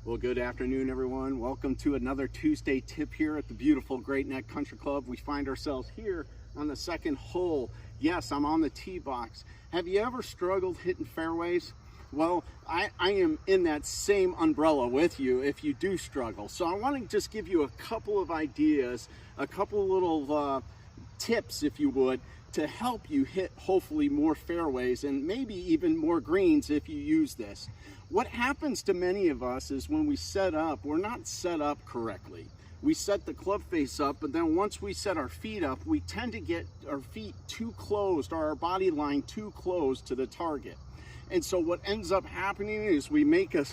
Well, good afternoon, everyone. Welcome to another Tuesday tip here at the beautiful Great Neck Country Club. We find ourselves here on the second hole. Yes, I'm on the tee box. Have you ever struggled hitting fairways? Well, I am in that same umbrella with you if you do struggle. So I want to just give you a couple of ideas, a couple little tips, if you would, to help you hit hopefully more fairways and maybe even more greens if you use this. What happens to many of us is when we set up, we're not set up correctly. We set the club face up, but then once we set our feet up, we tend to get our feet too closed or our body line too close to the target. And so what ends up happening is we make a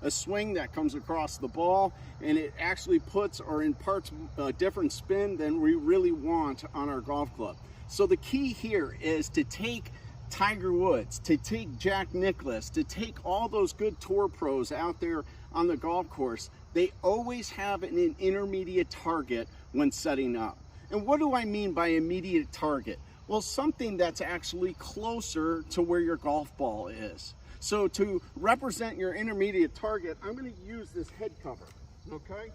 swing that comes across the ball, and it actually puts or imparts a different spin than we really want on our golf club. So the key here is to take Tiger Woods, to take Jack Nicklaus, to take all those good tour pros out there on the golf course. They always have an intermediate target when setting up. And what do I mean by immediate target? Well, something that's actually closer to where your golf ball is. So to represent your intermediate target, I'm going to use this head cover, okay?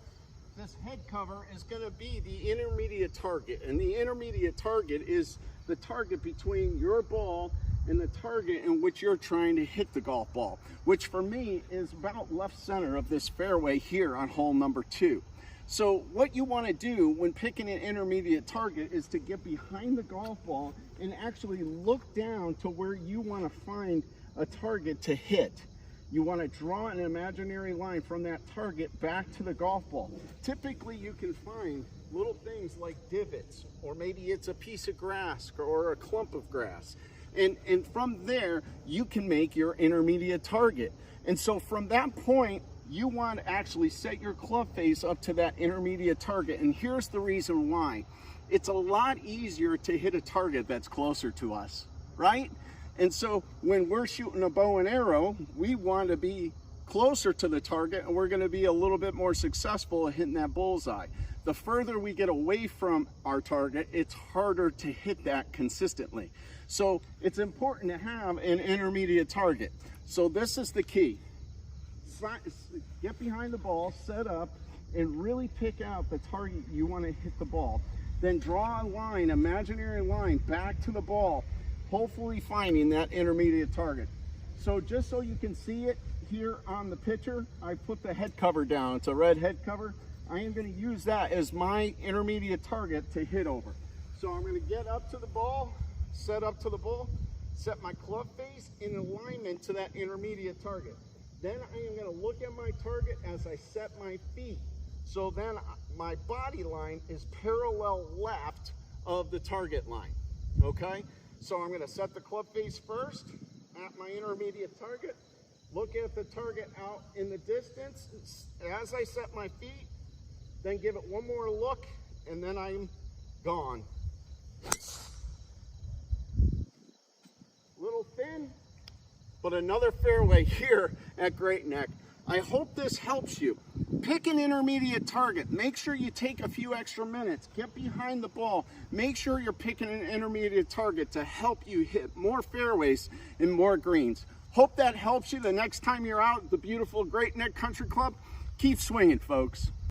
This head cover is going to be the intermediate target, and the intermediate target is the target between your ball and the target in which you're trying to hit the golf ball, which for me is about left center of this fairway here on hole number 2. So what you want to do when picking an intermediate target is to get behind the golf ball and actually look down to where you want to find a target to hit. You want to draw an imaginary line from that target back to the golf ball. Typically you can find little things like divots, or maybe it's a piece of grass or a clump of grass. And from there, you can make your intermediate target. And so from that point, you want to actually set your club face up to that intermediate target. And here's the reason why. It's a lot easier to hit a target that's closer to us, right? And so when we're shooting a bow and arrow, we want to be closer to the target, and we're going to be a little bit more successful at hitting that bullseye. The further we get away from our target, it's harder to hit that consistently. So it's important to have an intermediate target. So this is the key. Get behind the ball, set up, and really pick out the target you want to hit the ball. Then draw a line, imaginary line, back to the ball, hopefully finding that intermediate target. So just so you can see it here on the picture, I put the head cover down. It's a red head cover. I am going to use that as my intermediate target to hit over. So I'm going to get up to the ball, set up to the ball, set my club face in alignment to that intermediate target. Then I am going to look at my target as I set my feet. So then my body line is parallel left of the target line, okay? So I'm going to set the club face first at my intermediate target, look at the target out in the distance as I set my feet, then give it one more look, and then I'm gone. Little thin, but another fairway here at Great Neck. I hope this helps you. Pick an intermediate target. Make sure you take a few extra minutes. Get behind the ball. Make sure you're picking an intermediate target to help you hit more fairways and more greens. Hope that helps you the next time you're out at the beautiful Great Neck Country Club. Keep swinging, folks.